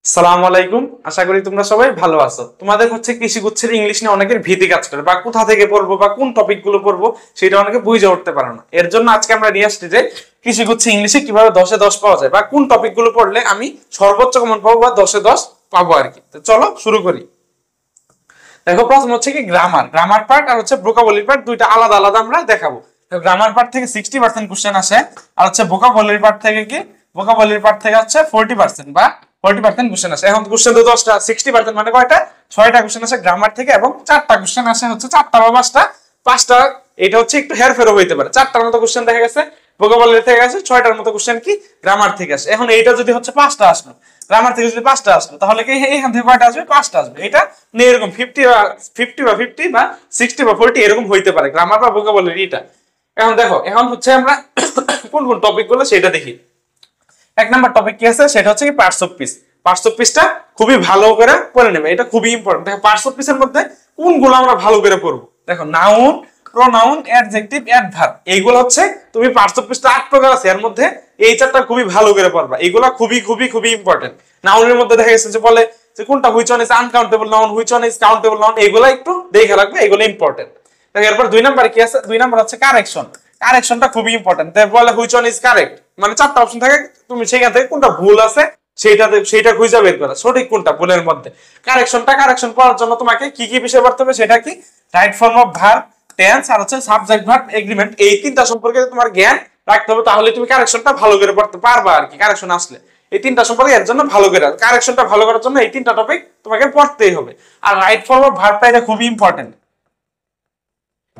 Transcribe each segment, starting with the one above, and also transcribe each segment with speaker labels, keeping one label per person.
Speaker 1: আসসালামু আলাইকুম। আশা করি তোমরা সবাই ভালো আছো। তোমাদের হচ্ছে কৃষি গুচ্ছের ইংলিশ নিয়ে অনেকের ভীতি কাজ করে, বা কোথা থেকে পড়বো বা কোন টপিক গুলো পড়বো সেটা অনেকে বুঝে উঠতে পারে না। এর জন্য আজকে আমরা নিয়ে আসছি যে কৃষি গুচ্ছে ইংলিশে কিভাবে 10-এ 10 পাওয়া যায়, বা কোন টপিক গুলো পড়লে আমি সর্বোচ্চ কমন পাবো বা 10-এ 10 পাবো আর কি। তো চলো শুরু করি। দেখো, প্রথম হচ্ছে কি গ্রামার। গ্রামার পার্ট আর হচ্ছে ভোকাবুলারি পার্ট, দুইটা আলাদা আলাদা আমরা দেখাবো। তো গ্রামার পার্ট থেকে 60% কোশ্চেন আসে, আর হচ্ছে ভোকাবুলারি পার্ট থেকে কি, ভোকাবুলারি পার্ট থেকে হচ্ছে 40% বা 40% কোশ্চেন আসে। এখন কোশ্চেন তো 10টা, 60% মানে কয়টা? 6টা কোশ্চেন আসে গ্রামার থেকে, এবং 4টা কোশ্চেন আসে হচ্ছে 4টা বা 5টা, 5টা এটা হচ্ছে একটু হেরফেরও হইতে পারে। 4টার মতো কোশ্চেন দেখা গেছে ভোকাবুলারি থেকে আসে, 6টার মতো কোশ্চেন কি গ্রামার থেকে আসে। এখন এইটা যদি হচ্ছে 5টা আসলো, গ্রামার থেকে যদি 5টা আসলো, তাহলে কি এখান থেকে কয়টা আসবে? 5টা আসবে। এটা নিয়ে এরকম 50 বা 60 বা 40 এরকম হইতে পারে গ্রামার বা ভোকাবুলারি এটা। এখন দেখো, এখন হচ্ছে আমরা কোন কোন টপিক গুলো সেটা দেখি। এক নাম্বার টপিক কি আছে, সেটা হচ্ছে কি parts of speech. Parts of স্পিচটা খুবই ভালো করে পড়ে নেবে, এটা খুবই ইম্পর্টেন্ট। দেখো, পার্টস অফ স্পিচের মধ্যে কোনগুলো আমরা ভালো করে পড়বো। দেখো, নাউন, প্রোনাউন, অ্যাডজেক্টিভ, অ্যাডভার্ব, এইগুলো হচ্ছে তুমি পার্টস অফ স্পিচটা 8 প্রকার আছে, এর মধ্যে এই চারটা খুবই ভালো করে পড়বা। এইগুলা খুবই খুবই খুবই ইম্পর্টেন্ট। নাউনের মধ্যে দেখা গেছে যে বলে যে কোনটা which one is uncountable noun, which one is countable noun, এইগুলা একটু দেখে রাখবে, এগুলো ইম্পর্টেন্ট। দেখো, এরপর 2 নাম্বার কি আছে? 2 নাম্বার হচ্ছে কারেকশন। কারেকশনটা খুবই ইম্পর্টেন্ট। বলে হুইচ ওয়ান ইজ কারেক্ট, মানে 4টা অপশন থাকে, তুমি সেখান থেকে কোনটা ভুল আছে সেটা খুঁজে বের করা, সঠিক কোনটা ভুলের মধ্যে। কারেকশন করার জন্য তোমাকে কি কি বিষয় পড়তে হবে, সেটা কি? Right form of verb, tense, আর হচ্ছে সাবজেক্ট ভার্ব, এগ্রিমেন্ট, এই তিনটা সম্পর্কে তোমার জ্ঞান রাখতে হবে, তাহলে তুমি কারেকশনটা ভালো করে পড়তে পারবা আর কি। কারেকশন আসলে এই তিনটা সম্পর্কে এর জন্য ভালো করে, কারেকশনটা ভালো করার জন্য এই তিনটা টপিক তোমাকে পড়তেই হবে। আর রাইট ফর্ম অফ ভার্বটা এটা খুবই important.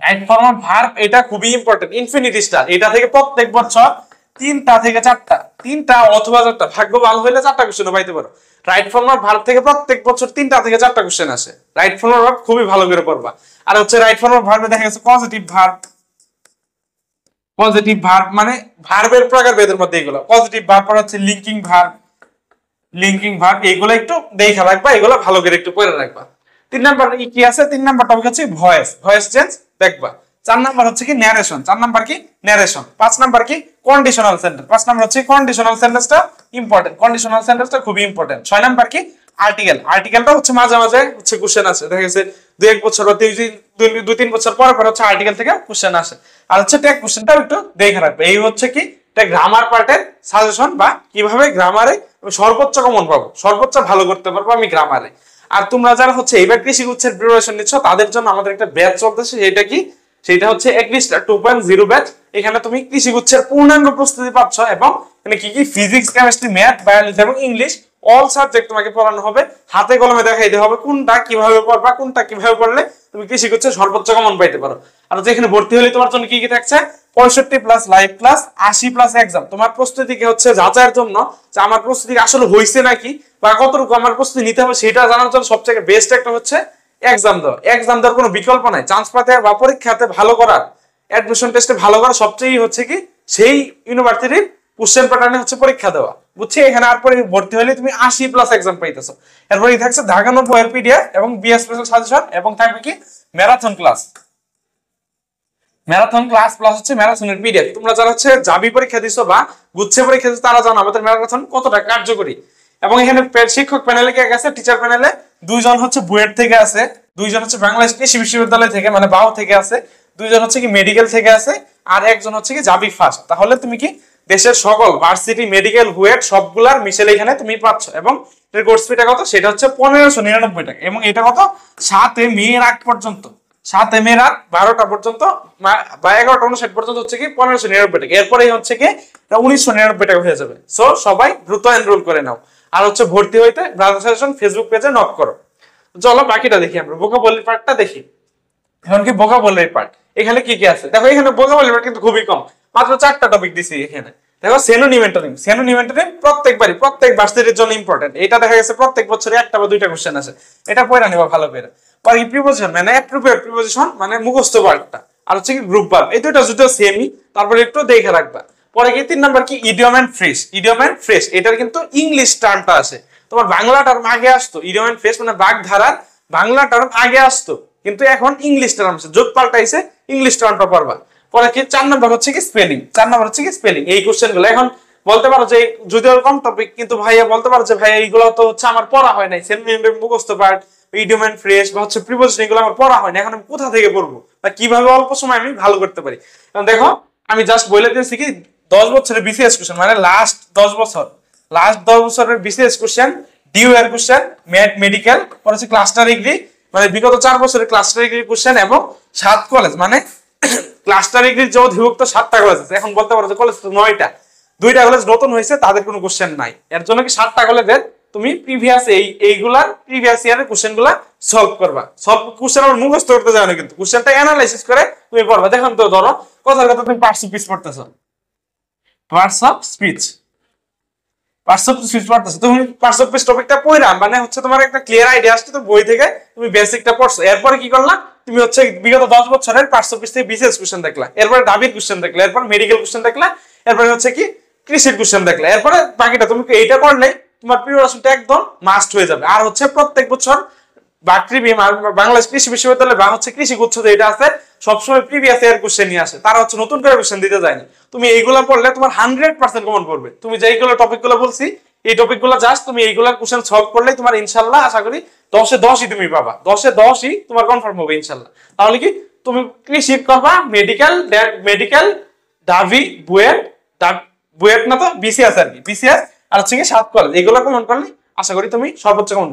Speaker 1: Right form of verb এটা খুবই ইম্পর্টেন্ট। ইনফিনিটি স্টার, এটা থেকে প্রত্যেক বছর 3টা থেকে 4টা, 3টা অথবা 4টা, ভাগ্য ভালো হইলে 4টা কোশ্চেন পাইতে পারো। রাইট ফর্ম অফ ভার্ব থেকে প্রত্যেক বছর 3টা থেকে 4টা কোশ্চেন আসে। রাইট ফর্ম অফ ভার্ব খুবই ভালো করে পড়বা। আর হচ্ছে রাইট ফর্ম অফ ভার্বে দেখা গেছে পজিটিভ ভার্ব। পজিটিভ ভার্ব মানে ভার্বের প্রকারভেদের মধ্যে এগুলো পজিটিভ ভার্ব, পর হচ্ছে লিঙ্কিং ভার্ব, এগুলো একটু দেখে রাখবা, এগুলো ভালো করে একটু পড়ে রাখবা। 3 নাম্বার কি আছে? 3 নাম্বার টপিক হচ্ছে ভয়েস চেঞ্জ দেখবা। 4 নাম্বার হচ্ছে কি ন্যারেশন। 4 নাম্বার কি ন্যারেশন। 5 নাম্বার কি কন্ডিশনাল সেন্টেন্স। 5 নাম্বার হচ্ছে কন্ডিশনাল সেন্টেন্সটা ইম্পর্টেন্ট, কন্ডিশনাল সেন্টেন্সটা খুবই ইম্পর্টেন্ট। 6 নাম্বার কি আর্টিকেল। আর্টিকেলটা হচ্ছে মাঝে মাঝে হচ্ছে কোশ্চেন আসে, দেখা গেছে 2-1 বছর বা 2-3 বছর পর পর হচ্ছে আর্টিকেল থেকে কোশ্চেন আসে। আর হচ্ছে ট্যাগ কোশ্চেনটাও একটু দেখে রাখবে। এই হচ্ছে কি এটা গ্রামার পার্টের সাজেশন, বা কিভাবে গ্রামারে সর্বোচ্চ কমন পাবো, সর্বোচ্চ ভালো করতে পারবো আমি গ্রামারে। আর তোমরা যারা হচ্ছে এবার কৃষি গুচ্ছের প্রিপারেশন নিচ্ছ, তাদের জন্য আমাদের একটা ব্যাচ চলতেছে, সেটা কি? সেটা হচ্ছে এগ্রিস্টার 2.0 ব্যাচ। এখানে তুমি কৃষি গুচ্ছের পূর্ণাঙ্গ প্রস্তুতি পাচ্ছ, এবং এখানে কি কি ফিজিক্স, কেমিস্ট্রি, ম্যাথ, বায়োলজি এবং ইংলিশ অল সাবজেক্ট তোমাকে পড়ানো হবে। হাতে কলমে দেখাইতে হবে কোনটা কিভাবে পড়বা, কোনটা কিভাবে পড়লে তুমি কৃষি গুচ্ছের সর্বোচ্চ কমন পাইতে পারো। আর যেখানে ভর্তি হলে তোমার জন্য কি কি থাকছে? 65 plus live class, 80 plus exam. তোমার প্রস্তুতিকে হচ্ছে যাচাইয়ের জন্য যে আমার প্রস্তুতি আসলে হয়েছে নাকি, বা কতটুকু আমার প্রস্তুতি নিতে হবে সেটা জানার জন্য সবচেয়ে বেস্ট একটা হচ্ছে এক্সাম দেওয়া। এক্সাম দেওয়ার কোনো বিকল্প নাই। চান্স পাতে বা পরীক্ষাতে ভালো করার, অ্যাডমিশন টেস্টে ভালো করা সবচেয়ে হচ্ছে কি সেই ইউনিভার্সিটির কোশ্চেন প্যাটার্নে হচ্ছে পরীক্ষা দেওয়া, বুঝছি? এখানে আর পরে ভর্তি হলে তুমি 80 প্লাস এক্সাম পাইতেছো। এরপরে থাকছে ঢাকা 90 এর পিডিএফ এবং বিএস স্পেশাল সাজেশন, এবং থাকবে কি marathon class. Marathon class plus হচ্ছে ম্যারাথনের পিডিএফ। তোমরা যারা হচ্ছে জাবি পরীক্ষা দিছো বা গুচ্ছে পরীক্ষা দিছো, তারা জানো আমাদের ম্যারাথন কতটা কার্যকরী। এবং এখানে শিক্ষক প্যানেলে কে আছে? টিচার প্যানেলে 2 জন হচ্ছে বুয়েট থেকে আছে, 2 জন হচ্ছে বাংলাদেশ কৃষি বিশ্ববিদ্যালয় থেকে মানে বাও থেকে আছে, 2 জন হচ্ছে কি মেডিকেল থেকে আছে, আর একজন হচ্ছে কি জাবি ফার্স্ট। তাহলে তুমি কি দেশের সকল ভার্সিটি, মেডিকেল, বুয়েট সবগুলার মিশেল এখানে তুমি পাচ্ছ। এবং এর কোর্স ফিটা কত? সেটা হচ্ছে 1599 টাকা। এবং এটা কত? 7 মে এর আগ পর্যন্ত, 7 মে রাত 12টা পর্যন্ত বা 11:59 পর্যন্ত হচ্ছে কি 1599 টাকা। এরপরে হচ্ছে কি 1999 টাকা হয়ে যাবে। সো সবাই দ্রুত এনরোল করে নাও। আর হচ্ছে ভর্তি হইতে ব্রাদার সাজেশন ফেসবুক পেজে নক করো। চলো বাকিটা দেখি, আমরা ভোকাবুলারি পার্টটা দেখি। এখন কি ভোকাবুলারি পার্ট, এখানে কি কি আছে? দেখো, এখানে ভোকাবুলারি পার্ট কিন্তু খুবই কম, মাত্র 4টা টপিক দিছি এখানে। দেখো, সিনোনিম অ্যান্টোনিম। সিনোনিম অ্যান্টোনিম প্রত্যেক ভার্সিটির জন্য ইম্পর্টেন্ট। এটা দেখা গেছে প্রত্যেক বছরে 1টা বা 2টা কোশ্চেন আছে, এটা পড়ে নিবা ভালো করে। পরে প্রিপোজিশন মানে অ্যাপ্রোপ্রিয়েট প্রিপোজিশন মানে মুখস্থ পার্টটা, আর হচ্ছে কি গ্রুপ ভার্ব। এই দুটো যদিও সেমই, তারপরে একটু দেখে রাখবা। পরে কি 3 নাম্বার কি idiom and phrase. Idiom and phrase এটার কিন্তু ইংলিশ টার্মটা আছে, তোমার বাংলা টার্ম আগে আসতো। ইডিয়ম এন্ড ফ্রেজ মানে বাগধারার বাংলা টার্ম আগে আসতো, কিন্তু এখন ইংলিশ টার্ম আছে, যোগ পাল্টাইছে, ইংলিশ টার্মটা পড়বা। পরে কি 4 নাম্বার হচ্ছে কি স্পেলিং। 4 নাম্বার হচ্ছে কি স্পেলিং। এই কোশ্চেনগুলো এখন বলতে পারো যে যদিও কম টপিক, কিন্তু ভাইয়া বলতে পারো যে ভাইয়া এইগুলো তো হচ্ছে আমার পড়া হয় নাই, সেন্টিমেন্ট মুখস্থ পার্ট, ইডিয়ম এন্ড ফ্রেজ বা হচ্ছে প্রিপোজিশন, এগুলো আমার পড়া হয় না, এখন আমি কোথা থেকে পড়বো বা কিভাবে অল্প সময় আমি ভালো করতে পারি। কারণ দেখো আমি জাস্ট বলে দিয়েছি কি 10 বছরের বিসিএস কোশ্চেন, মানে লাস্ট 10 বছরের বিসিএস কোশ্চেন, ডিউ এর কোশ্চেন, মেডিকেল, পরে হচ্ছে ক্লাস্টার ডিগ্রি, মানে বিগত 4 বছরের ক্লাস্টার ডিগ্রি কোশ্চেন, এবং 7 কলেজ, মানে ক্লাস্টার ডিগ্রির যে অধিভুক্ত 7টা কলেজ আছে, এখন বলতে পারো যে কলেজ তো 9টা, 2টা কলেজ নতুন হয়েছে, তাদের কোনো কোশ্চেন নাই, এর জন্য কি 7টা কলেজের তুমি প্রিভিয়াস এইগুলার প্রিভিয়াস ইয়ারের কোশ্চেনগুলা সলভ করবা। সলভ কোশ্চেন আমার মুখস্থ করতে যাও না, কিন্তু কোশ্চেনটা অ্যানালাইসিস করে তুমি পড়বা। দেখুন তো ধরো কথার কথা তুমি পার্টস অফ স্পিচ পড়তেছো, পার্টস অফ স্পিচ পড়তেছো, তুমি পার্টস অফ স্পিচ টপিকটা পড়া মানে হচ্ছে তোমার একটা ক্লিয়ার আইডিয়া আসছে, তো বই থেকে তুমি বেসিকটা পড়ছো। এরপরে কি করলা, তুমি হচ্ছে বিগত 10 বছরের পার্টস অফ স্পিচ থেকে বিসিএস কোশ্চেন দেখলা, এরপরে ডাবির কোশ্চেন দেখলা, এরপর মেডিকেল কোশ্চেন দেখলা, এরপরে হচ্ছে কি কৃষির কোশ্চেন দেখলা, এরপরে বাকিটা তুমি এইটা করলে তোমার প্রিপারেশনটা একদম মাস্ট হয়ে যাবে। আর হচ্ছে প্রত্যেক বছর বাংলাদেশ কৃষি বিশ্ববিদ্যালয় বা হচ্ছে কৃষি গুচ্ছ যেটা আছে সবসময় প্রিভিয়াস ইয়ার কোশ্চেন নিয়ে আসে, তারা হচ্ছে নতুন করে কোশ্চেন দিতে যায়নি। তুমি এইগুলো পড়লে তোমার 100% কমন পড়বে। তুমি যেইগুলো টপিকগুলো বলছি এই টপিকগুলো জাস্ট তুমি এইগুলা কোশ্চেন সলভ করলে তোমার ইনশাআল্লাহ আশা করি 10-এ 10ই তুমি পাবা, 10-এ 10ই তোমার কনফার্ম হবে ইনশাআল্লাহ। তাহলে কি তুমি কৃষি করবা, মেডিকেল ডাবি বুয়েট না তো বিসিএস আর কি, বিসিএস আর হচ্ছে কি 7 কলেজ, এগুলো কমন করলে আশা করি তুমি সর্বোচ্চ কমন